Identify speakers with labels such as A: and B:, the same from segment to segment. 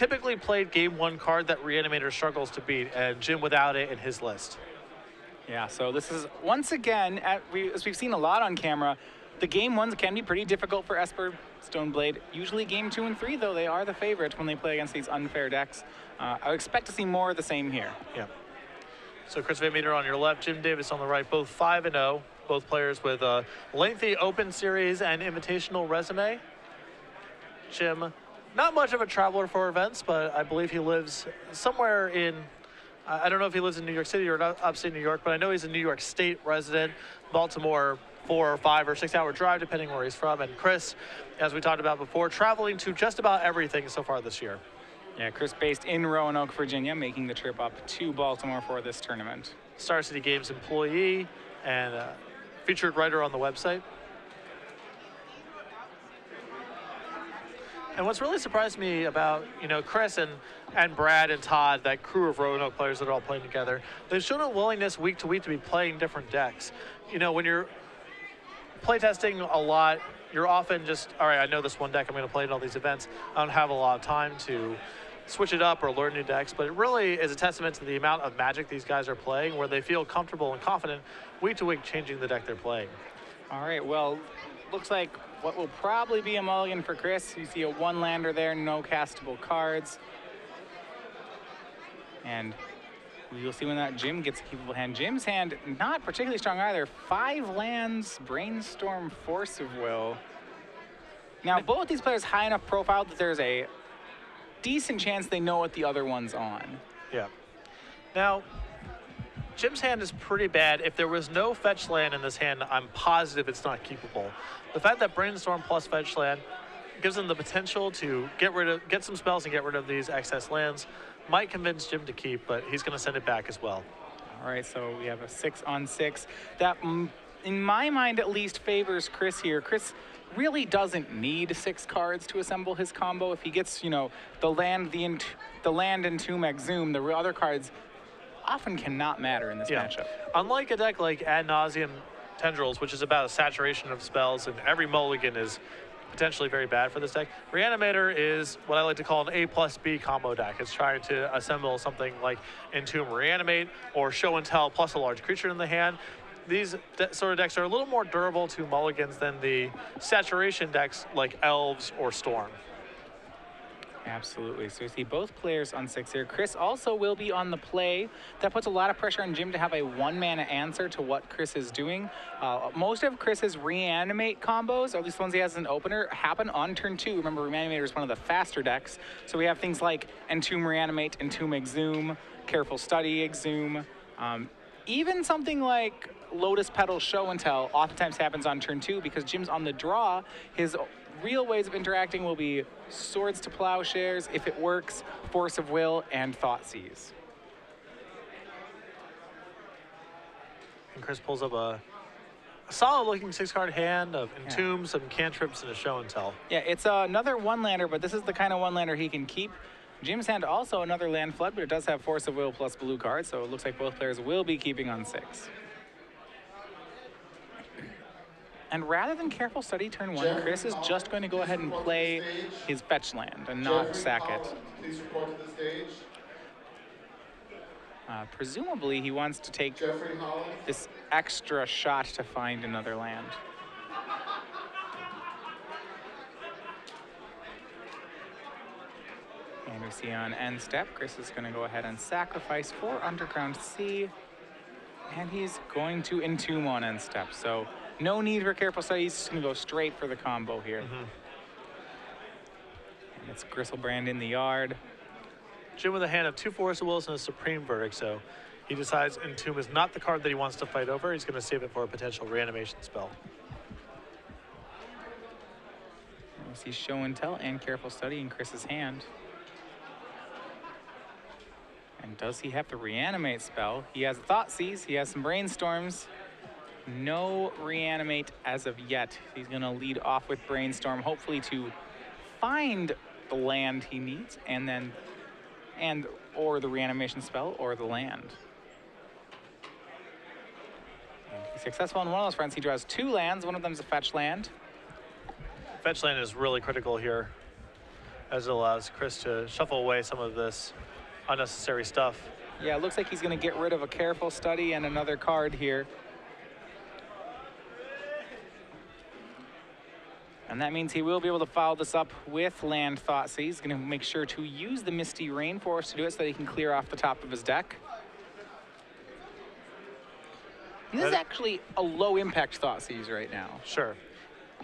A: typically played game 1 card that Reanimator struggles to beat, and Jim without it in his list.
B: Yeah, so this is, once again, as we've seen a lot on camera, the game 1s can be pretty difficult for Esper Stoneblade. Usually game 2 and 3, though, they are the favorite when they play against these unfair decks. I would expect to see more of the same here.
A: Yeah. So Chris VanMeter on your left, Jim Davis on the right, both 5-0. Both players with a lengthy Open Series and Invitational resume. Jim, not much of a traveler for events, but I believe he lives somewhere in, I don't know if he lives in New York City or upstate New York, but I know he's a New York State resident. Baltimore, 4 or 5 or 6 hour drive, depending where he's from. And Chris, as we talked about before, traveling to just about everything so far this year.
B: Yeah, Chris based in Roanoke, Virginia, making the trip up to Baltimore for this tournament.
A: Star City Games employee and featured writer on the website. And what's really surprised me about, Chris and Brad and Todd, that crew of Roanoke players that are all playing together, they've shown a willingness week to week to be playing different decks. When you're playtesting a lot, you're often just, all right, I know this one deck, I'm going to play in all these events. I don't have a lot of time to switch it up or learn new decks, but it really is a testament to the amount of Magic these guys are playing, where they feel comfortable and confident week to week changing the deck they're playing.
B: All right, well, looks like what will probably be a mulligan for Chris. You see a 1-lander there, no castable cards. And we'll see when that Jim gets a keepable hand. Jim's hand, not particularly strong either. 5 lands, Brainstorm, Force of Will. Now, both these players high enough profile that there's a decent chance they know what the other one's on.
A: Yeah. Now, Jim's hand is pretty bad. If there was no fetch land in this hand, I'm positive it's not keepable. The fact that Brainstorm plus fetch land gives him the potential to get some spells and get rid of these excess lands might convince Jim to keep, but he's going to send it back as well.
B: All right, so we have a 6-on-6. That, in my mind at least, favors Chris here. Chris really doesn't need 6 cards to assemble his combo. If he gets, the land, Entomb, Exhume, the other cards often cannot matter in this matchup.
A: Unlike a deck like Ad Nauseam Tendrils, which is about a saturation of spells, and every mulligan is potentially very bad for this deck, Reanimator is what I like to call an A plus B combo deck. It's trying to assemble something like Entomb Reanimate or Show and Tell plus a large creature in the hand. These sort of decks are a little more durable to mulligans than the saturation decks like Elves or Storm.
B: Absolutely. So you see both players on 6 here. Chris also will be on the play. That puts a lot of pressure on Jim to have a 1-mana answer to what Chris is doing. Most of Chris's Reanimate combos, or at least the ones he has as an opener, happen on turn 2. Remember, Reanimator is one of the faster decks. So we have things like Entomb Reanimate, Entomb Exhume, Careful Study Exhume. Even something like Lotus Petal Show and Tell oftentimes happens on turn 2 because Jim's on the draw. His real ways of interacting will be Swords to Plowshares, if it works, Force of Will, and Thoughtseize.
A: And Chris pulls up a solid-looking 6-card hand of Entomb, some cantrips, and a Show and Tell.
B: Yeah, it's another 1-lander, but this is the kind of 1-lander he can keep. Jim's hand also another land flood, but it does have Force of Will plus blue cards, so it looks like both players will be keeping on 6. And rather than Careful Study turn 1, Chris is just going to go ahead and play his fetch land and not sack it.
C: Please report to the stage.
B: Presumably, he wants to take this extra shot to find another land. And we see on end step, Chris is going to go ahead and sacrifice 4 Underground Sea. And he's going to Entomb on end step. So no need for Careful Study. He's just going to go straight for the combo here. And it's Gristlebrand in the yard.
A: Jim with a hand of 2 Force of Wills and a Supreme Verdict, so he decides Entomb is not the card that he wants to fight over. He's going to save it for a potential reanimation spell.
B: We see Show and Tell and Careful Study in Chris's hand. And does he have the Reanimate spell? He has Thoughtseize, he has some Brainstorms. No Reanimate as of yet. He's going to lead off with Brainstorm, hopefully to find the land he needs, and or the Reanimation spell or the land. And he's successful on one of those fronts. He draws 2 lands. One of them is a fetch land.
A: Fetch land is really critical here. as it allows Chris to shuffle away some of this unnecessary stuff.
B: Yeah, it looks like he's going to get rid of a Careful Study and another card here. And that means he will be able to follow this up with Land Thoughtseize. He's going to make sure to use the Misty Rainforest to do it so that he can clear off the top of his deck. And this is actually a low-impact Thoughtseize right now.
A: Sure.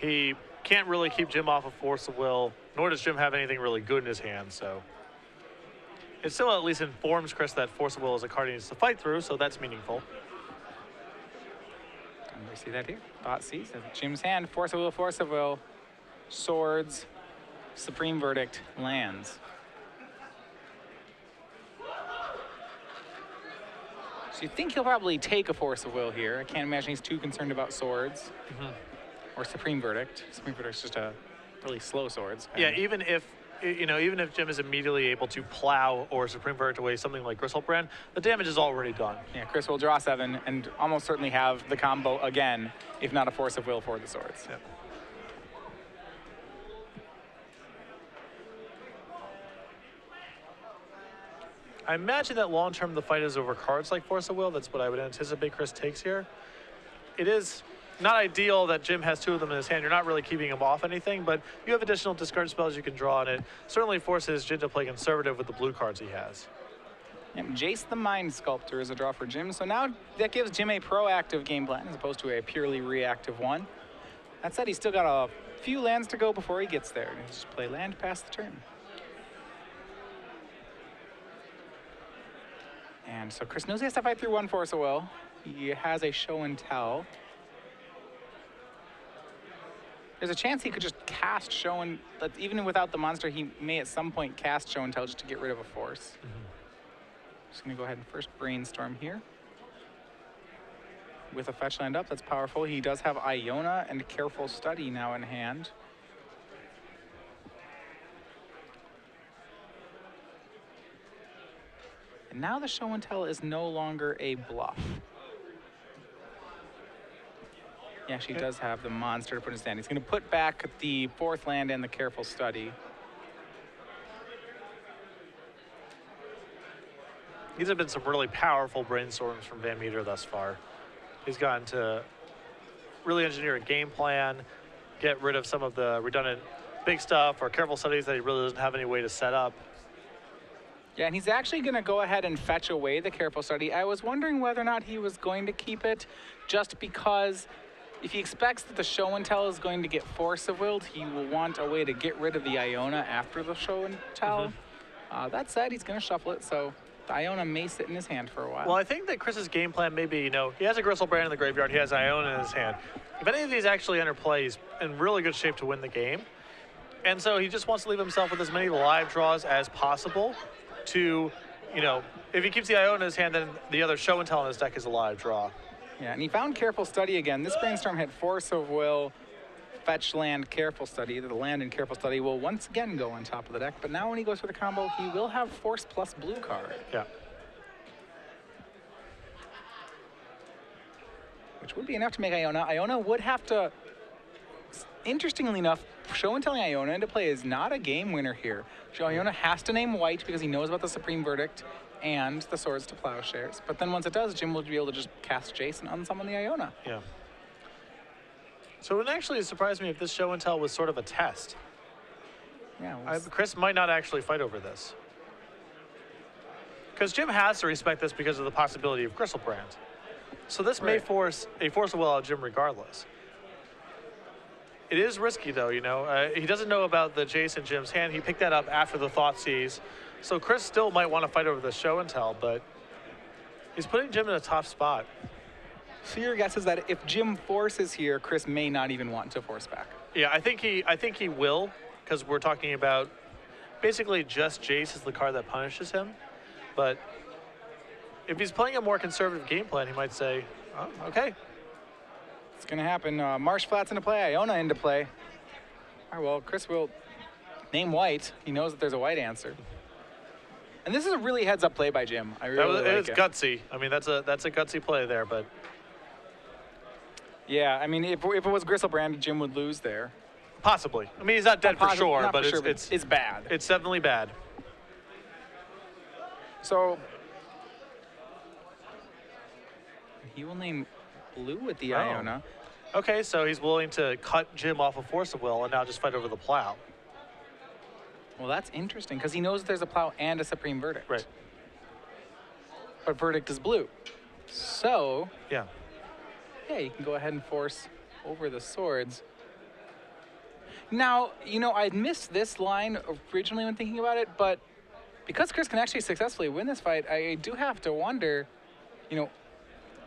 A: He can't really keep Jim off of Force of Will, nor does Jim have anything really good in his hand, so. It still at least informs Chris that Force of Will is a card he needs to fight through, so that's meaningful.
B: And we see that here. Thoughtseize, Jim's hand, Force of Will, Swords, Supreme Verdict, lands. So you think he'll probably take a Force of Will here. I can't imagine he's too concerned about Swords or Supreme Verdict. Supreme Verdict's just a really slow Swords.
A: Yeah, even if Jim is immediately able to plow or Supreme Verdict away something like Gristlebrand, the damage is already done.
B: Yeah, Chris will draw 7 and almost certainly have the combo again, if not a Force of Will for the Swords.
A: Yep. I imagine that long-term the fight is over cards like Force of Will. That's what I would anticipate Chris takes here. It is not ideal that Jim has 2 of them in his hand. You're not really keeping him off anything, but you have additional discard spells you can draw on it. Certainly forces Jim to play conservative with the blue cards he has.
B: Yep, Jace the Mind Sculptor is a draw for Jim. So now that gives Jim a proactive game plan as opposed to a purely reactive one. That said, he's still got a few lands to go before he gets there. He'll just play land past the turn. And so Chris knows he has to fight through 1 Force of Will. He has a Show and Tell. There's a chance he could just cast Show and, even without the monster, he may at some point cast Show and Tell just to get rid of a force. Just gonna go ahead and first brainstorm here. With a fetch land up, that's powerful. He does have Iona and Careful Study now in hand. And now the Show and Tell is no longer a bluff. Yeah, she does have the monster to put in his hand. He's going to put back the 4th land and the Careful Study.
A: These have been some really powerful brainstorms from VanMeter thus far. He's gotten to really engineer a game plan, get rid of some of the redundant big stuff or Careful Studies that he really doesn't have any way to set up.
B: Yeah, and he's actually going to go ahead and fetch away the Careful Study. I was wondering whether or not he was going to keep it, just because if he expects that the Show and Tell is going to get Force of Willed, he will want a way to get rid of the Iona after the Show and Tell. That said, he's going to shuffle it, so the Iona may sit in his hand for a while.
A: Well, I think that Chris's game plan may be, he has a Gristlebrand in the graveyard, he has Iona in his hand. If any of these actually enter play, he's in really good shape to win the game. And so he just wants to leave himself with as many live draws as possible to, if he keeps the Iona in his hand, then the other Show and Tell in his deck is a live draw.
B: Yeah, and he found Careful Study again. This brainstorm had Force of Will, Fetch Land, Careful Study. The land and Careful Study will once again go on top of the deck, but now when he goes for the combo, he will have Force plus blue card.
A: Yeah.
B: Which would be enough to make Iona. Iona would have to, interestingly enough, Show and Telling Iona into play is not a game winner here. Iona has to name white because he knows about the Supreme Verdict and the Swords to Plowshares. But then once it does, Jim will be able to just cast Jace and unsummon the Iona.
A: Yeah. So it actually surprised me if this Show and Tell was sort of a test.
B: Yeah.
A: Chris might not actually fight over this. Because Jim has to respect this because of the possibility of Gristlebrand. So this may force a Force of Will out of Jim regardless. It is risky though, he doesn't know about the Jace in Jim's hand. He picked that up after the Thoughtseize. So Chris still might want to fight over the Show and Tell, but he's putting Jim in a tough spot.
B: So your guess is that if Jim forces here, Chris may not even want to force back.
A: Yeah, I think he will, because we're talking about basically just Jace is the card that punishes him. But if he's playing a more conservative game plan, he might say, oh, okay.
B: It's going to happen. Marsh Flats into play, Iona into play. All right, well, Chris will name white. He knows that there's a white answer. And this is a really heads-up play by Jim. I really like it.
A: It's gutsy. I mean, that's a gutsy play there, but...
B: Yeah, I mean, if it was Gristlebrand, Jim would lose there.
A: Possibly. I mean, he's not dead for sure,
B: not
A: but
B: for sure,
A: it's
B: bad.
A: It's definitely bad.
B: So he will name blue with the Iona.
A: Okay, so he's willing to cut Jim off of Force of Will and now just fight over the plow.
B: Well, that's interesting because he knows there's a plow and a Supreme Verdict.
A: Right.
B: But Verdict is blue. So,
A: Yeah.
B: yeah, you can go ahead and force over the swords. Now, you know, I'd missed this line originally when thinking about it, but because Chris can actually successfully win this fight, I do have to wonder, you know,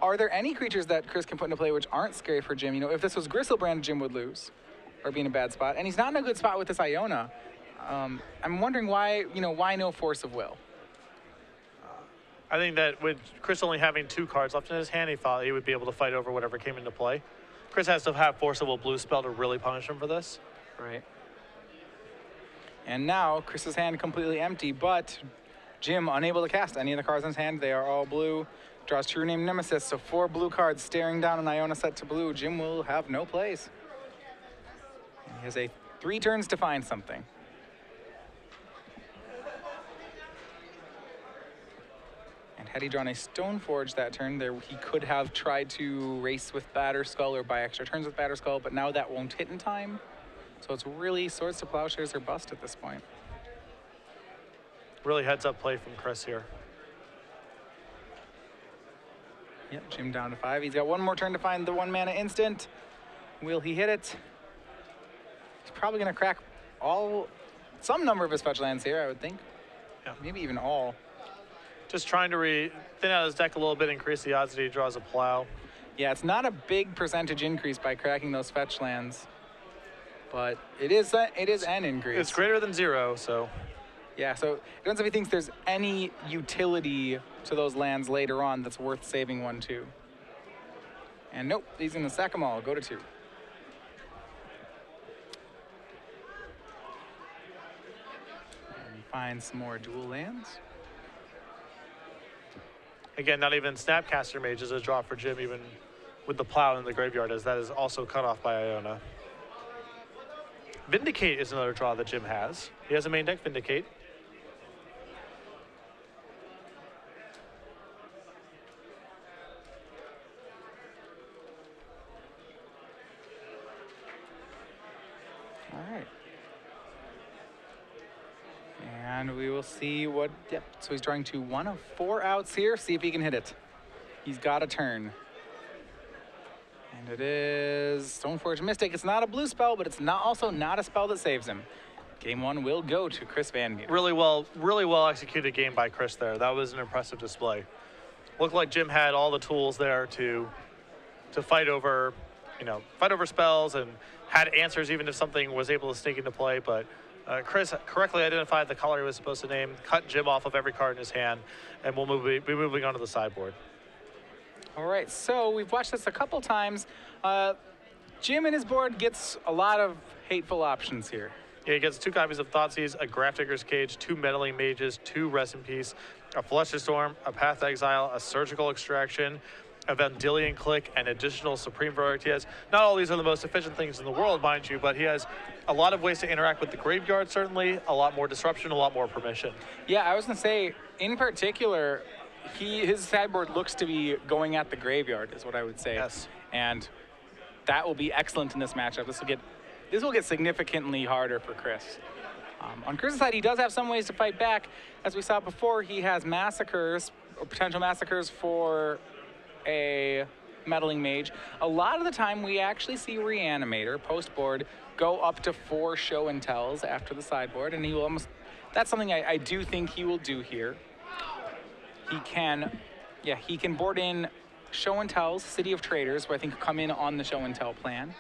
B: are there any creatures that Chris can put into play which aren't scary for Jim? You know, if this was Gristlebrand, Jim would lose or be in a bad spot. And he's not in a good spot with this Iona. I'm wondering why, you know, why no Force of Will?
A: I think that with Chris only having 2 cards left in his hand, he thought he would be able to fight over whatever came into play. Chris has to have Force of Will blue spell to really punish him for this.
B: Right. And now Chris's hand completely empty, but Jim unable to cast any of the cards in his hand. They are all blue. Draws True Name Nemesis, so 4 blue cards staring down an Iona set to blue. Jim will have no plays. He has 3 turns to find something. And had he drawn a Stoneforge that turn, he could have tried to race with Batterskull or buy extra turns with Batterskull, but now that won't hit in time. So it's really Swords to Plowshares or bust at this point.
A: Really heads up play from Chris here.
B: Yep, Jim down to 5. He's got 1 more turn to find the 1 mana instant. Will he hit it? He's probably going to crack some number of his fetch lands here, I would think.
A: Yeah.
B: Maybe even all.
A: Just trying to thin out his deck a little bit, increase the odds that he draws a plow.
B: Yeah, it's not a big percentage increase by cracking those fetch lands, but it is an increase.
A: It's greater than 0, so.
B: Yeah, so it depends if he thinks there's any utility to those lands later on that's worth saving 1, 2. And nope, he's going to sack them all, go to 2. And find some more dual lands.
A: Again, not even Snapcaster Mage is a draw for Jim, even with the plow in the graveyard, as that is also cut off by Iona. Vindicate is another draw that Jim has. He has a main deck Vindicate.
B: All right. And we will see what, yep. So he's drawing to 1 of 4 outs here. See if he can hit it. He's got a turn. And it is Stoneforge Mystic. It's not a blue spell, but it's also not a spell that saves him. Game 1 will go to Chris VanMeter.
A: Really well executed game by Chris there. That was an impressive display. Looked like Jim had all the tools there to fight over, fight over spells, and had answers even if something was able to sneak into play. But Chris correctly identified the color he was supposed to name, cut Jim off of every card in his hand, and we'll be moving on to the sideboard.
B: All right, so we've watched this a couple times. Jim and his board gets a lot of hateful options here.
A: Yeah, he gets 2 copies of Thoughtseize, a Grafdigger's Cage, 2 Meddling Mages, 2 Rest in Peace, a Flush's Storm, a Path to Exile, a Surgical Extraction, a Vendilion Click, and additional Supreme Verdict. He has, not all these are the most efficient things in the world, mind you, but he has a lot of ways to interact with the graveyard, certainly, a lot more disruption, a lot more permission.
B: Yeah, I was going to say, in particular, his sideboard looks to be going at the graveyard, is what I would say.
A: Yes.
B: And that will be excellent in this matchup. This will get significantly harder for Chris. On Chris's side, he does have some ways to fight back. As we saw before, he has massacres, or potential massacres for a Meddling Mage. A lot of the time, we actually see Reanimator, post-board, go up to 4 show and tells after the sideboard, and he will that's something I do think he will do here. He can board in show and tells, City of Traders, where I think come in on the show and tell plan.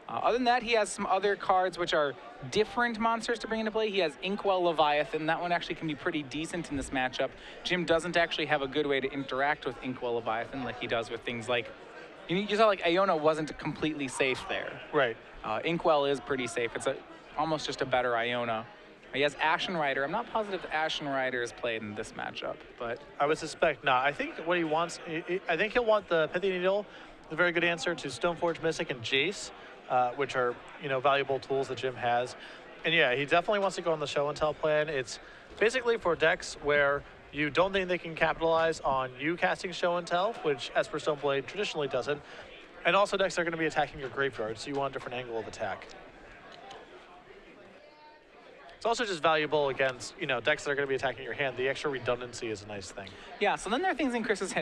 B: Other than that, he has some other cards which are different monsters to bring into play. He has Inkwell Leviathan. That one actually can be pretty decent in this matchup. Jim doesn't actually have a good way to interact with Inkwell Leviathan like he does with things like, you saw like Iona wasn't completely safe there.
A: Right.
B: Inkwell is pretty safe. It's almost just a better Iona. He has Ashen Rider. I'm not positive Ashen Rider is played in this matchup, but
A: I would suspect not. I think what he wants, I think he'll want the Pithy Needle, a very good answer to Stoneforge Mystic and Jace. which are valuable tools that Jim has. And yeah, he definitely wants to go on the show and tell plan. It's basically for decks where you don't think they can capitalize on you casting show and tell, which Esper Stoneblade traditionally doesn't. And also decks that are going to be attacking your graveyard, so you want a different angle of attack. It's also just valuable against decks that are going to be attacking your hand. The extra redundancy is a nice thing.
B: Yeah, so then there are things in Chris's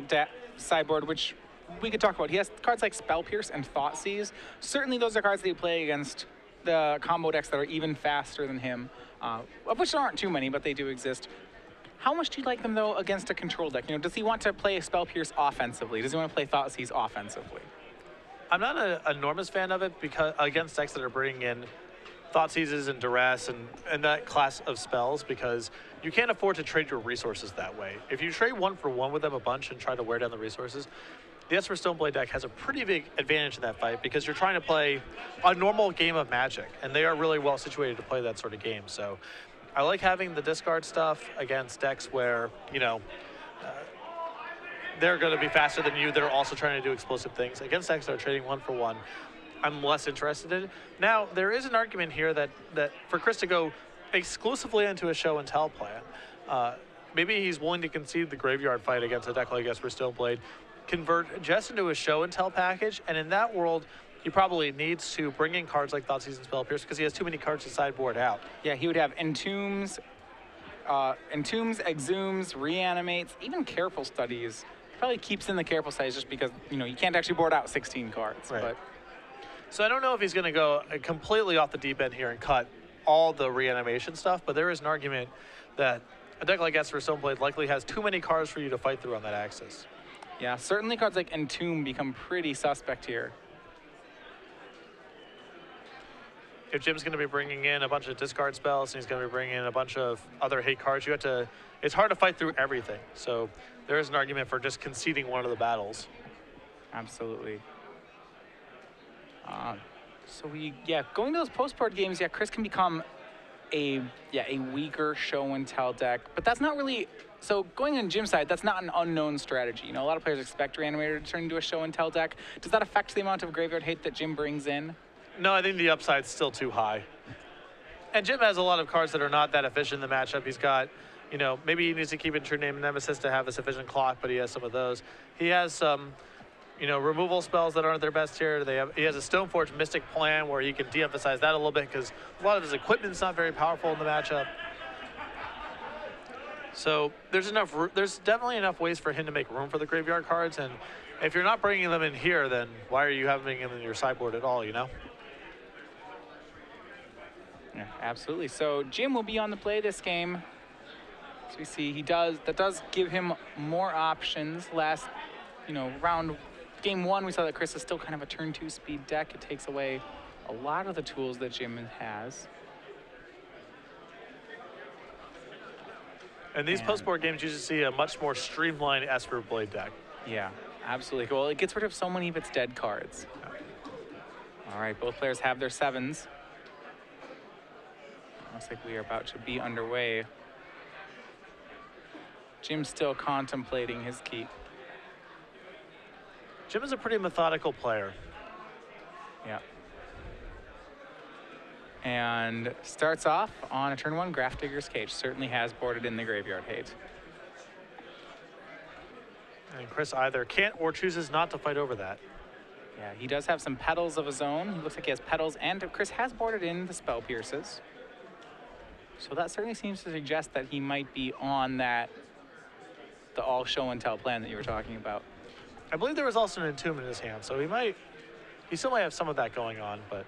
B: sideboard which we could talk about. He has cards like Spell Pierce and Thoughtseize. Certainly those are cards that he play against the combo decks that are even faster than him, of which there aren't too many, but they do exist. How much do you like them, though, against a control deck? Does he want to play Spell Pierce offensively? Does he want to play Thoughtseize offensively?
A: I'm not an enormous fan of it because against decks that are bringing in Thoughtseizes and Duress and that class of spells, because you can't afford to trade your resources that way. If you trade 1-for-1 with them a bunch and try to wear down the resources, the Esper Stoneblade deck has a pretty big advantage in that fight because you're trying to play a normal game of Magic, and they are really well situated to play that sort of game. So I like having the discard stuff against decks where, they're going to be faster than you. They're also trying to do explosive things. Against decks that are trading 1-for-1, I'm less interested in. Now, there is an argument here that for Chris to go exclusively into a show and tell plan, maybe he's willing to concede the graveyard fight against a deck like Esper Stoneblade, convert just into a show and tell package, and in that world, he probably needs to bring in cards like Thoughtseize and Spell Pierce because he has too many cards to sideboard out.
B: Yeah, he would have Entombs, Exhumes, Reanimates, even Careful Studies. Probably keeps in the Careful Studies just because, you can't actually board out 16 cards.
A: Right.
B: But
A: so I don't know if he's going to go completely off the deep end here and cut all the reanimation stuff, but there is an argument that a deck like Esper Stoneblade likely has too many cards for you to fight through on that axis.
B: yeah, certainly cards like Entomb become pretty suspect here.
A: If Jim's going to be bringing in a bunch of discard spells and he's going to be bringing in a bunch of other hate cards, it's hard to fight through everything. So there is an argument for just conceding one of the battles.
B: Absolutely. Going to those post-board games, Chris can become a weaker show and tell deck, but that's not really, so going on Jim's side, that's not an unknown strategy. A lot of players expect Reanimator to turn into a show and tell deck. Does that affect the amount of graveyard hate that Jim brings in?
A: No, I think the upside's still too high. And Jim has a lot of cards that are not that efficient in the matchup. He's got, maybe he needs to keep in True Name Nemesis to have a sufficient clock, but he has some of those. He has some, removal spells that aren't their best here. He has a Stoneforge Mystic plan where he can de-emphasize that a little bit because a lot of his equipment's not very powerful in the matchup. So there's definitely enough ways for him to make room for the graveyard cards, and if you're not bringing them in here, then why are you having them in your sideboard at all,
B: Yeah, absolutely. So Jim will be on the play this game. As we see, that does give him more options. Last, round game one, we saw that Chris is still kind of a turn 2 speed deck. It takes away a lot of the tools that Jim has.
A: And these post-board games, you just see a much more streamlined Esper Blade deck.
B: Yeah, absolutely. Well, it gets rid of so many of its dead cards. All right, both players have their 7s. Looks like we are about to be underway. Jim's still contemplating his keep.
A: Jim is a pretty methodical player.
B: Yeah. And starts off on a turn 1 Grafdigger's Cage. Certainly has boarded in the graveyard hate.
A: And Chris either can't or chooses not to fight over that.
B: Yeah, he does have some petals of his own. He looks like he has petals, and Chris has boarded in the Spell Pierces. So that certainly seems to suggest that he might be on the all show and tell plan that you were talking about.
A: I believe there was also an Entomb in his hand, so he still might have some of that going on, but.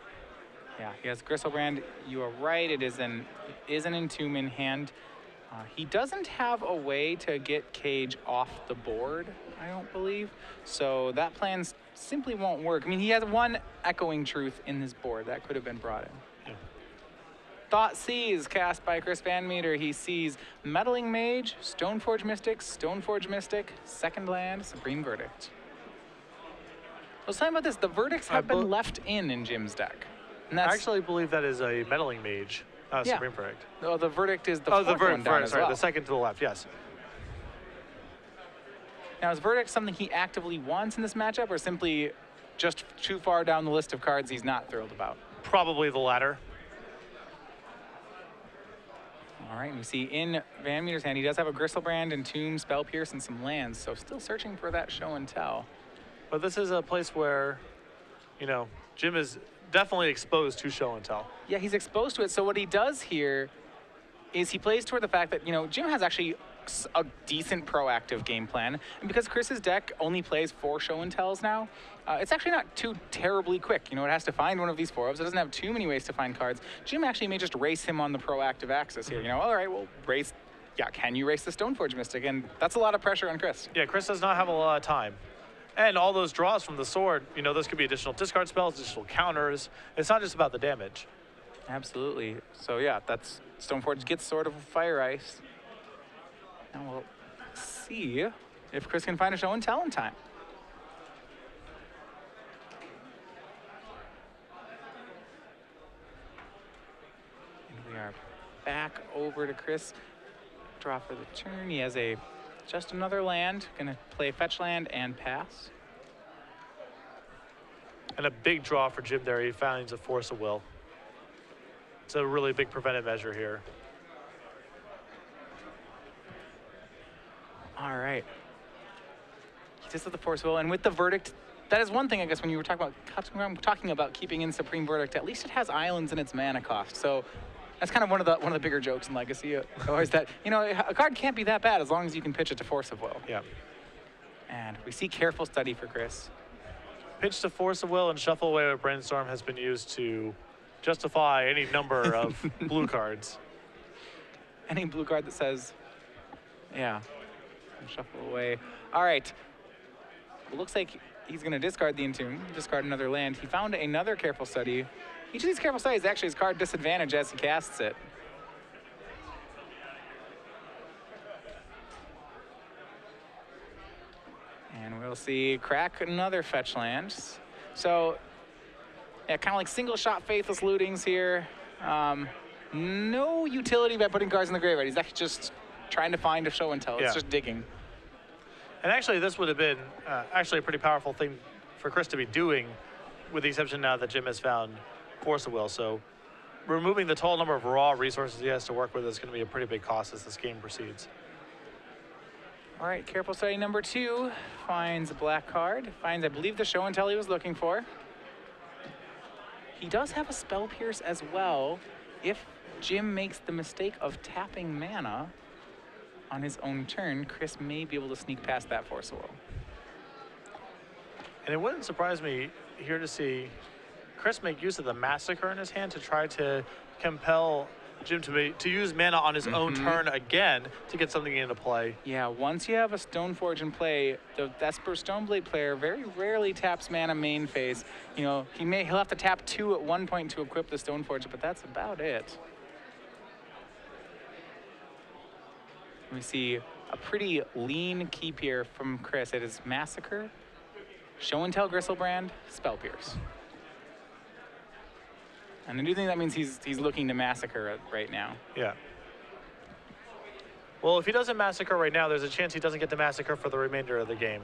B: Yeah, he has Gristlebrand. You are right, it is an Entomb in hand. He doesn't have a way to get Cage off the board, I don't believe. So that plan simply won't work. I mean, he has one Echoing Truth in his board. That could have been brought in.
A: Yeah.
B: Thoughtseize cast by Chris VanMeter. He sees Meddling Mage, Stoneforge Mystic, Second Land, Supreme Verdict. Let's talk about this. The verdicts have been left in Jim's deck. And
A: I actually believe that is a Meddling Mage, Supreme Verdict.
B: Oh, the verdict is the fourth one down as well.
A: The second to the left, yes.
B: Now, is Verdict something he actively wants in this matchup, or simply just too far down the list of cards he's not thrilled about?
A: Probably the latter.
B: All right, and we see in VanMeter's hand, he does have a Gristlebrand, Entomb, Spell Pierce, and some lands, so still searching for that show and tell.
A: But this is a place where, you know, Jim is definitely exposed to show and tell.
B: Yeah, he's exposed to it. So what he does here is he plays toward the fact that, you know, Jim has actually a decent proactive game plan. And because Chris's deck only plays 4 show and tells now, it's actually not too terribly quick. You know, it has to find one of these 4 ofs. It doesn't have too many ways to find cards. Jim actually may just race him on the proactive axis here. You know, all right, well, race. Yeah, can you race the Stoneforge Mystic? And that's a lot of pressure on Chris.
A: Yeah, Chris does not have a lot of time. And all those draws from the sword, you know, those could be additional discard spells, additional counters. It's not just about the damage.
B: Absolutely. So yeah, that's Stoneforge gets Sword of Fire Ice. Now we'll see if Chris can find a show and tell in time. And we are back over to Chris. Draw for the turn. He has just another land. Gonna play fetch land and pass.
A: And a big draw for Jim there. He finds a Force of Will. It's a really big preventive measure here.
B: All right. He does have the Force Will, and with the Verdict, that is one thing, I guess, when you were talking about keeping in Supreme Verdict, at least it has islands in its mana cost. So that's kind of one of the bigger jokes in Legacy, always that, you know, a card can't be that bad as long as you can pitch it to Force of Will.
A: Yeah.
B: And we see Careful Study for Chris.
A: Pitch to Force of Will and Shuffle Away with Brainstorm has been used to justify any number of blue cards.
B: Any blue card that says, yeah, shuffle away. All right. It looks like he's going to discard the Entomb, discard another land. He found another Careful Study. Each of these Careful Studies is actually his card disadvantage as he casts it. And we'll see crack another fetch land. So, yeah, kind of like single shot Faithless Lootings here. No utility by putting cards in the graveyard. He's actually just trying to find a show and tell. It's just digging.
A: And actually, this would have been actually a pretty powerful thing for Chris to be doing, with the exception now that Jim has found Force of Will. So removing the total number of raw resources he has to work with is going to be a pretty big cost as this game proceeds.
B: All right, Careful Study number 2 finds a black card. Finds, I believe, the show and tell he was looking for. He does have a Spell Pierce as well. If Jim makes the mistake of tapping mana on his own turn, Chris may be able to sneak past that Force of Will.
A: And it wouldn't surprise me here to see Chris make use of the Massacre in his hand to try to compel Jim to use mana on his own turn again to get something into play.
B: Yeah, once you have a Stoneforge in play, the Vesper Stoneblade player very rarely taps mana main phase. You know, he'll have to tap 2 at one point to equip the Stoneforge, but that's about it. We see a pretty lean keep here from Chris. It is Massacre, Show and Tell Gristlebrand, Spell Pierce. And I do think that means he's looking to Massacre it right now.
A: Yeah. Well, if he doesn't Massacre right now, there's a chance he doesn't get to Massacre for the remainder of the game.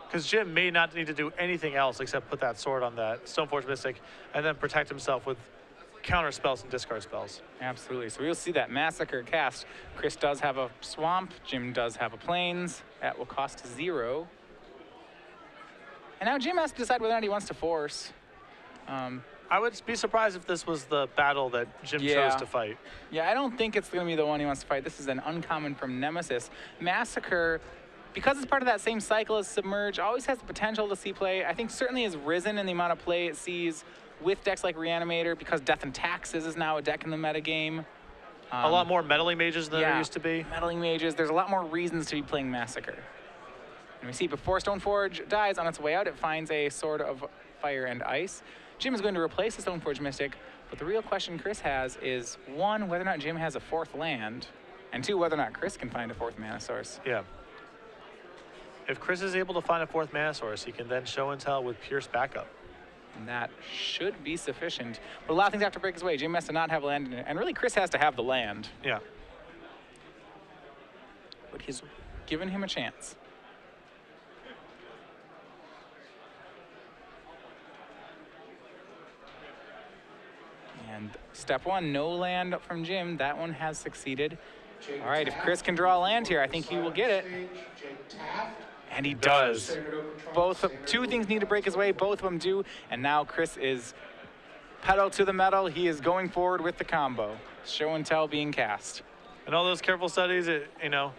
A: Because Jim may not need to do anything else except put that sword on that Stoneforge Mystic and then protect himself with counter spells and discard spells.
B: Absolutely. So we'll see that Massacre cast. Chris does have a Swamp. Jim does have a Plains. That will cost 0. And now Jim has to decide whether or not he wants to force.
A: I would be surprised if this was the battle that Jim chose to fight.
B: Yeah, I don't think it's going to be the one he wants to fight. This is an uncommon from Nemesis. Massacre, because it's part of that same cycle as Submerge, always has the potential to see play. I think certainly has risen in the amount of play it sees with decks like Reanimator, because Death and Taxes is now a deck in the metagame.
A: A lot more Meddling Mages than there used to be.
B: Meddling Mages. There's a lot more reasons to be playing Massacre. And we see before Stoneforge dies, on its way out, it finds a Sword of Fire and Ice. Jim is going to replace the Stoneforge Mystic, but the real question Chris has is, 1, whether or not Jim has a 4th land, and 2, whether or not Chris can find a 4th mana source.
A: Yeah. If Chris is able to find a 4th mana source, he can then show and tell with Pierce backup.
B: And that should be sufficient. But a lot of things have to break his way. Jim has to not have land in it, and really Chris has to have the land.
A: Yeah.
B: But he's given him a chance. step one, no land from Jim. That one has succeeded. All right, if Chris can draw a land here, I think he will get it. And he does. Two things need to break his way, both of them do. And now Chris is pedal to the metal. He is going forward with the combo. Show and tell being cast.
A: And all those careful studies, you know,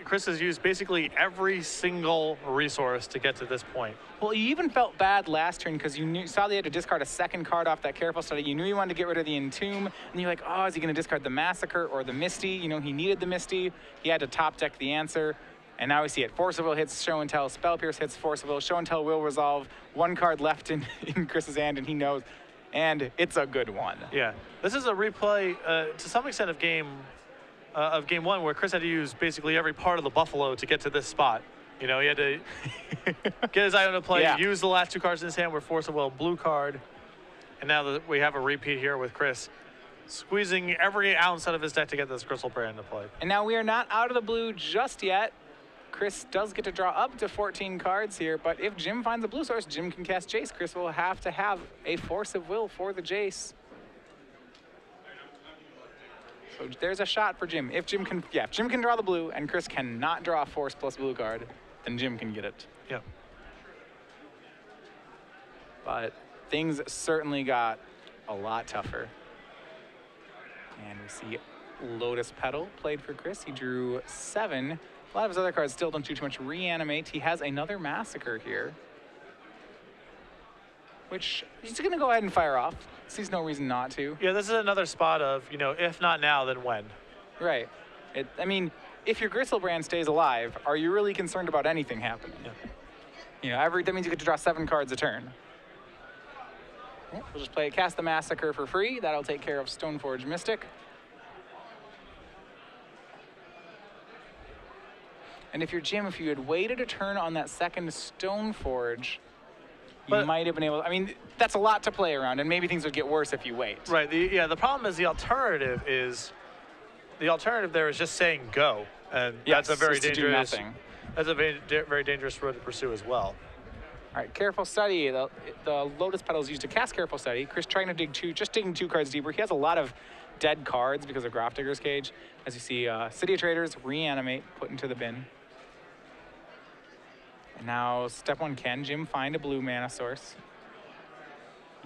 A: Chris has used basically every single resource to get to this point.
B: Well, you even felt bad last turn because you saw they had to discard a second card off that careful study. You knew you wanted to get rid of the Entomb, and you're like, oh, is he going to discard the Massacre or the Misty? You know, he needed the Misty. He had to top deck the answer. And now we see it. Force of Will hits Show and Tell. Spell Pierce hits Force of Will. Show and Tell will resolve. One card left in Chris's hand, and he knows. And it's a good one.
A: Yeah. This is a replay, to some extent, of game one, where Chris had to use basically every part of the Buffalo to get to this spot. You know, he had to get his Iona play, use the last two cards in his hand, were Force of Will, blue card. And now we have a repeat here with Chris squeezing every ounce out of his deck to get this Griselbrand into play.
B: And now we are not out of the blue just yet. Chris does get to draw up to 14 cards here, but if Jim finds a blue source, Jim can cast Jace. Chris will have to have a Force of Will for the Jace. So there's a shot for Jim. If Jim can draw the blue and Chris cannot draw a Force plus blue card, then Jim can get it.
A: Yeah.
B: But things certainly got a lot tougher. And we see Lotus Petal played for Chris. He drew 7. A lot of his other cards still don't do too much. Reanimate. He has another Massacre here, which he's going to go ahead and fire off. Sees no reason not to.
A: Yeah, this is another spot of, you know, if not now, then when?
B: Right. I mean, if your Griselbrand stays alive, are you really concerned about anything happening?
A: Yeah.
B: You know, that means you get to draw 7 cards a turn. We'll just cast the Massacre for free. That'll take care of Stoneforge Mystic. And if you're Jim, if you had waited a turn on that second Stoneforge, you might have been able to, I mean, that's a lot to play around, and maybe things would get worse if you wait.
A: Right, the problem is the alternative there is just saying go. And
B: yes,
A: that's a very dangerous,
B: do nothing.
A: That's a very dangerous road to pursue as well.
B: All right, Careful Study. The Lotus Petal is used to cast Careful Study. Chris trying to digging 2 cards deeper. He has a lot of dead cards because of Grafdigger's Cage. As you see, City of Traders, Reanimate, put into the bin. And now, step 1, can Jim find a blue mana source?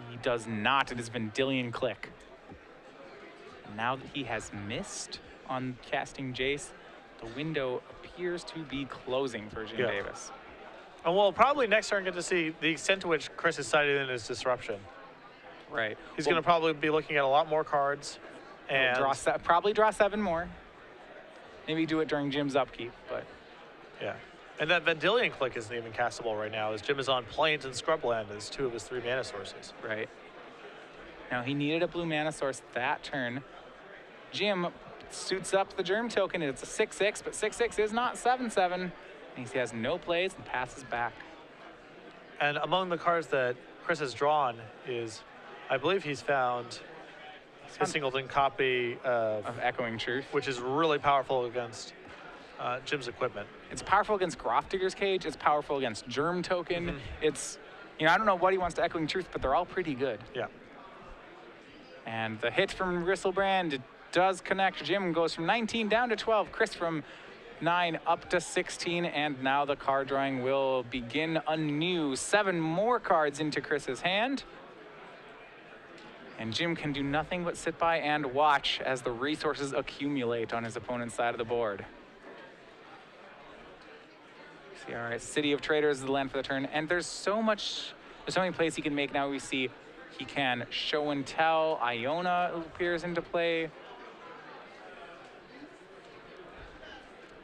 B: He does not. It has been Vendilion Click. And now that he has missed on casting Jace, the window appears to be closing for Jim Davis.
A: And we'll probably next turn get to see the extent to which Chris is cited in his disruption.
B: Right.
A: He's going to probably be looking at a lot more cards. And
B: probably draw 7 more. Maybe do it during Jim's upkeep, but...
A: Yeah. And that Vendilion Click isn't even castable right now, as Jim is on Plains and Scrubland as 2 of his 3 mana sources.
B: Right. Now, he needed a blue mana source that turn. Jim suits up the Germ Token. It's a 6/6, but 6/6 is not 7/7. And he has no plays and passes back.
A: And among the cards that Chris has drawn is, I believe he's found his singleton copy of
B: Echoing Truth,
A: which is really powerful against Jim's equipment.
B: It's powerful against Grafdigger's Cage. It's powerful against Germ Token. It's, you know, I don't know what he wants to Echoing Truth, but they're all pretty good.
A: Yeah.
B: And the hit from Griselbrand does connect. Jim goes from 19 down to 12. Chris from 9 up to 16. And now the card drawing will begin anew. 7 more cards into Chris's hand. And Jim can do nothing but sit by and watch as the resources accumulate on his opponent's side of the board. See, all right, City of Traders is the land for the turn. And there's so many plays he can make now. We see he can Show and Tell. Iona appears into play.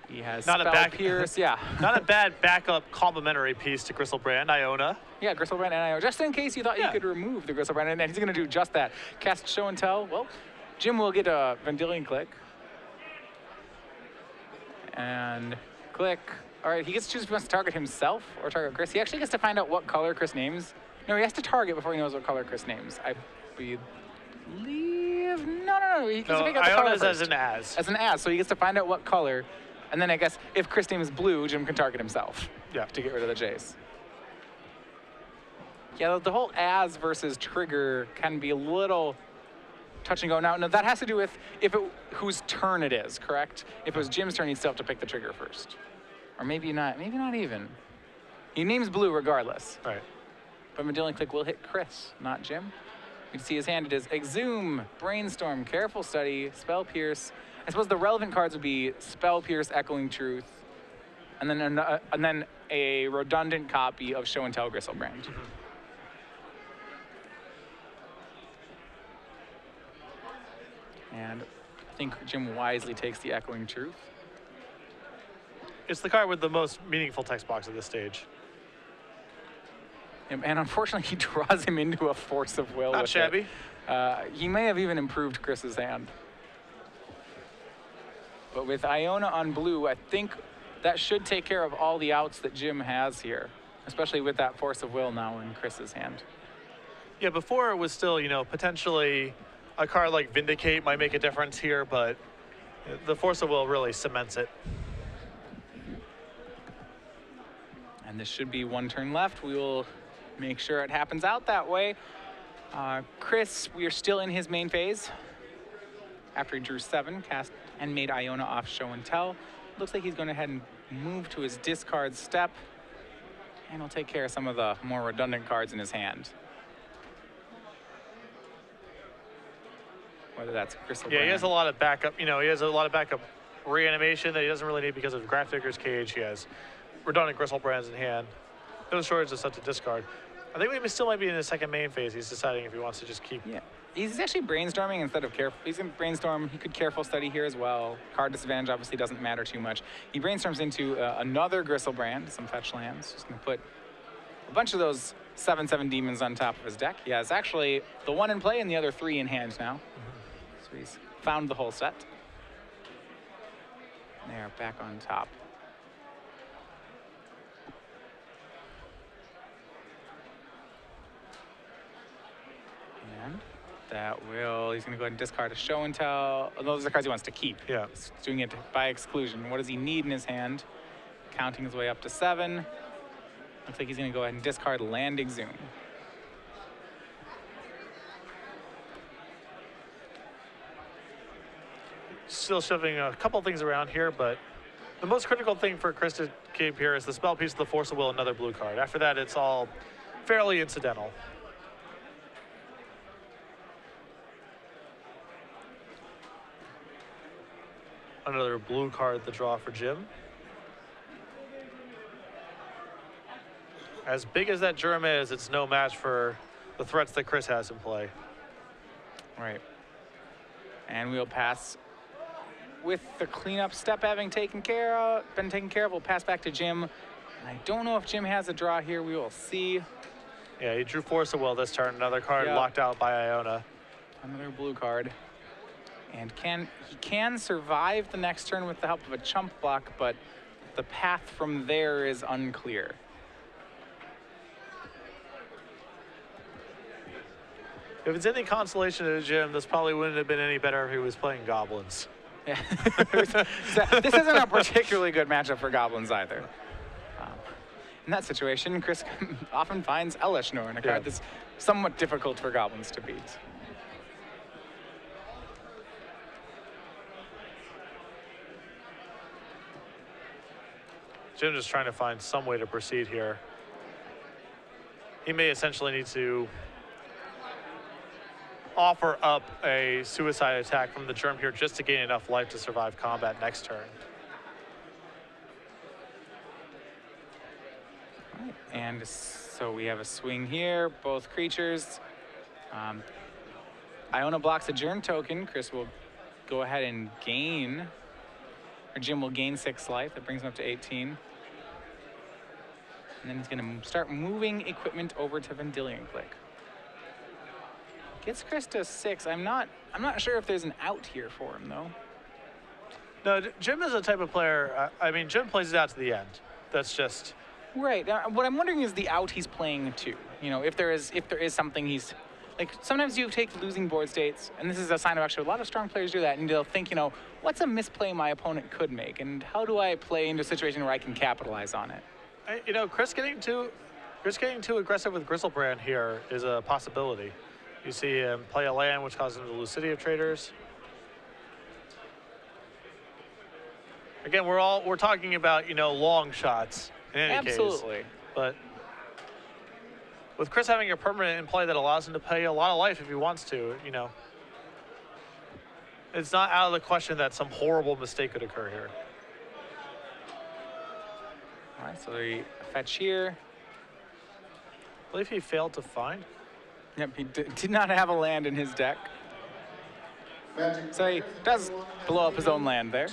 B: He has
A: not
B: Spell Pierce, yeah.
A: Not a bad backup complementary piece to Griselbrand, Iona.
B: Yeah, Griselbrand and Iona. Just in case you thought you could remove the Griselbrand, and he's going to do just that. Cast Show and Tell. Well, Jim will get a Vendilion Click. And click. All right, he gets to choose if he wants to target himself or target Chris. He actually gets to find out what color Chris names. No, he has to target before he knows what color Chris names. I believe. No. He gets to pick out the color
A: Iona's
B: first.
A: as an as.
B: So he gets to find out what color. And then I guess if Chris' name is blue, Jim can target himself.
A: Yeah.
B: To get rid of the Jace. Yeah, the whole as versus trigger can be a little touch and go. Now, no, that has to do with whose turn it is, correct? If it was Jim's turn, he'd still have to pick the trigger first. Or maybe not even. He names blue regardless.
A: Right.
B: But Vendilion Click will hit Chris, not Jim. You can see his hand. It is Exhume, Brainstorm, Careful Study, Spell Pierce. I suppose the relevant cards would be Spell Pierce, Echoing Truth, and then a redundant copy of Show and Tell Gristlebrand. And I think Jim wisely takes the Echoing Truth.
A: It's the card with the most meaningful text box at this stage.
B: And unfortunately, he draws him into a Force of Will.
A: Not shabby.
B: He may have even improved Chris's hand. But with Iona on blue, I think that should take care of all the outs that Jim has here, especially with that Force of Will now in Chris's hand.
A: Yeah, before it was still, potentially a card like Vindicate might make a difference here, but the Force of Will really cements it.
B: And this should be one turn left. We will make sure it happens out that way. Chris, we are still in his main phase. After he drew 7, cast and made Iona off Show and Tell. Looks like he's going to head and move to his discard step. And he'll take care of some of the more redundant cards in his hand. Whether that's Crystal
A: Yeah,
B: Brand.
A: he has a lot of backup. He has a lot of backup reanimation that he doesn't really need because of Grafdigger's Cage. He has redundant Gristlebrand's in hand. Those shorts are set to discard. I think we still might be in his second main phase. He's deciding if he wants to just keep.
B: Yeah, he's actually brainstorming instead of careful. He's in brainstorm. He could careful study here as well. Card disadvantage obviously doesn't matter too much. He brainstorms into another Gristlebrand, some fetch lands. Just gonna put a bunch of those 7/7 demons on top of his deck. He has actually the one in play and the other 3 in hand now. So he's found the whole set. There, back on top. And that he's going to go ahead and discard a Show and Tell. Oh, those are the cards he wants to keep.
A: Yeah.
B: He's doing it by exclusion. What does he need in his hand? Counting his way up to 7. Looks like he's going to go ahead and discard Land Exhume.
A: Still shoving a couple things around here, but the most critical thing for Chris to keep here is the spell piece of the Force of Will, another blue card. After that, it's all fairly incidental. Another blue card to draw for Jim. As big as that germ is, it's no match for the threats that Chris has in play.
B: Right. And we'll pass with the cleanup step having been taken care of. We'll pass back to Jim. I don't know if Jim has a draw here. We will see.
A: Yeah, he drew Force of Will this turn. Another card locked out by Iona.
B: Another blue card. And he can survive the next turn with the help of a chump block, but the path from there is unclear.
A: If it's any consolation to Jim, this probably wouldn't have been any better if he was playing Goblins.
B: Yeah. This isn't a particularly good matchup for Goblins either. In that situation, Chris often finds Elishnorn, a card that's somewhat difficult for Goblins to beat.
A: Jim just trying to find some way to proceed here. He may essentially need to offer up a suicide attack from the germ here just to gain enough life to survive combat next turn.
B: All right. And so we have a swing here, both creatures. Iona blocks a germ token. Chris will go ahead and gain, or Jim will gain 6 life. That brings him up to 18. And then he's going to start moving equipment over to Vendilion Click. Gets Chris to 6. I'm not sure if there's an out here for him though.
A: No, Jim is a type of player. I mean, Jim plays it out to the end. That's just
B: right. What I'm wondering is the out he's playing to. If there is something he's like. Sometimes you take losing board states, and this is a sign of actually a lot of strong players do that, and they'll think, what's a misplay my opponent could make, and how do I play into a situation where I can capitalize on it?
A: Chris getting too aggressive with Gristlebrand here is a possibility. You see him play a land, which causes him to lose City of Traders. Again, we're talking about, you know, long shots in any case.
B: Absolutely.
A: But with Chris having a permanent in play that allows him to pay a lot of life if he wants to, you know, it's not out of the question that some horrible mistake could occur here.
B: All right, so we fetch here.
A: I believe he failed to find.
B: Yep, he did not have a land in his deck. So he does blow up his own land there.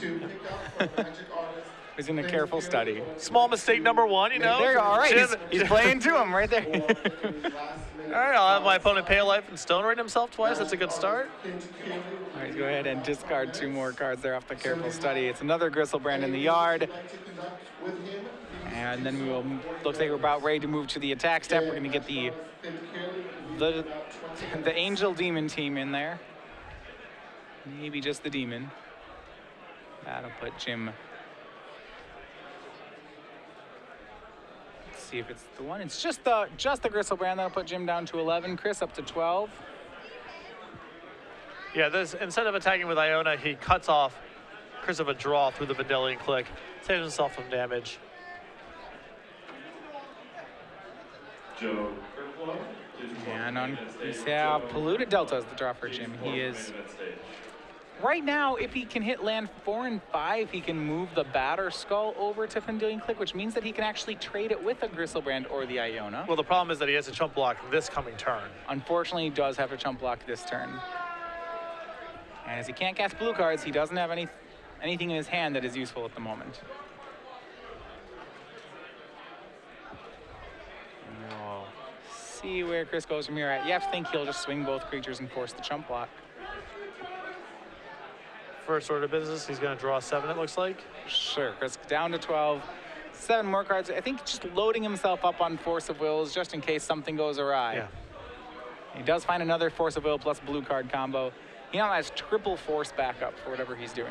B: He's in a careful study.
A: Small mistake number one, you know.
B: There you go. All right,
A: Jim,
B: he's playing to him right there.
A: all right, I'll have my opponent pay a life and stone raid himself twice. That's a good start.
B: All right, go ahead and discard 2 more cards there off the careful study. It's another Gristlebrand in the yard. And then we will, looks like we're about ready to move to the attack step. We're going to get the Angel Demon team in there. Maybe just the Demon. That'll put Jim. Let's see if it's the one. It's just the Gristlebrand. That'll put Jim down to 11. Chris up to 12.
A: Yeah, this instead of attacking with Iona, he cuts off Chris of a draw through the Vendilion Click, saves himself some damage.
B: And on Polluted Delta is the draw for Jim. He is right now, if he can hit land 4 and 5, he can move the Batter Skull over to Vendilion Click, which means that he can actually trade it with a Gristlebrand or the Iona.
A: Well, the problem is that he has to chump block this coming turn.
B: Unfortunately, he does have to chump block this turn. And as he can't cast blue cards, he doesn't have anything in his hand that is useful at the moment. We'll see where Chris goes from here. You have to think he'll just swing both creatures and force the chump block.
A: First order of business, he's going to draw 7, it looks like.
B: Sure, Chris down to 12. 7 more cards. I think just loading himself up on Force of Wills just in case something goes awry.
A: Yeah.
B: He does find another Force of Will plus blue card combo. He now has triple force backup for whatever he's doing.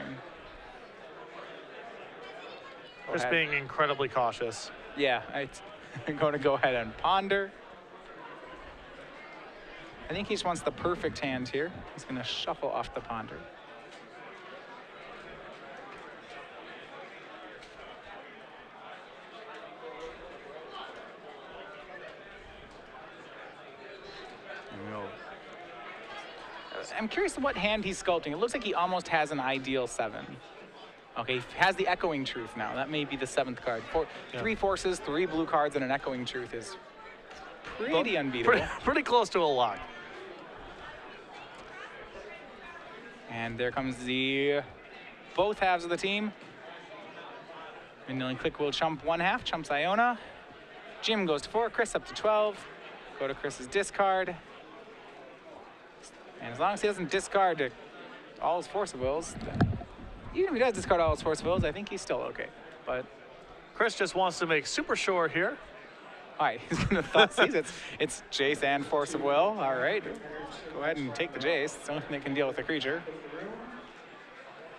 A: Just being incredibly cautious.
B: Yeah, I'm going to go ahead and ponder. I think he just wants the perfect hand here. He's going to shuffle off the ponder. I'm curious what hand he's sculpting. It looks like he almost has an ideal 7. Okay, he has the Echoing Truth now. That may be the 7th card. 3 forces, 3 blue cards, and an Echoing Truth is pretty unbeatable.
A: Pretty close to a lock.
B: And there comes both halves of the team. Vendilion Click will chump 1 half, chumps Iona. Jim goes to 4, Chris up to 12. Go to Chris's discard. And as long as he doesn't discard all his Force of Wills, even if he does discard all his Force of Wills, I think he's still okay. But
A: Chris just wants to make super sure here.
B: all right, he's gonna thought seize. It's Jace and Force of Will. All right, go ahead and take the Jace. It's the only thing that can deal with the creature.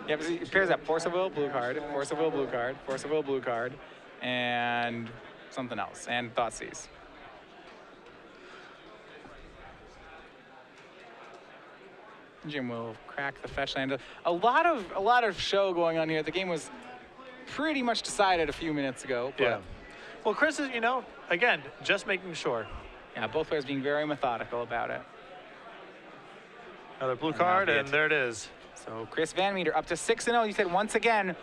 B: Yeah, but it pairs up Force of Will, blue card, Force of Will, blue card, Force of Will, blue card, and something else, and thought seize. Jim will crack the fetch land. A lot of show going on here. The game was pretty much decided a few minutes ago. But
A: Yeah. Well, Chris is, you know, again, just making sure.
B: yeah, both players being very methodical about it.
A: Another blue card, and there it is.
B: So Chris VanMeter up to 6-0. You said once again,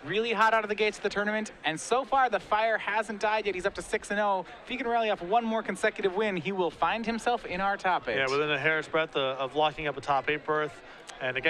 B: really hot out of the gates of the tournament, and so far the fire hasn't died yet. He's up to 6-0. If he can rally off 1 more consecutive win, he will find himself in our top 8.
A: Yeah, within a hair's breadth of locking up a top 8 berth. And again,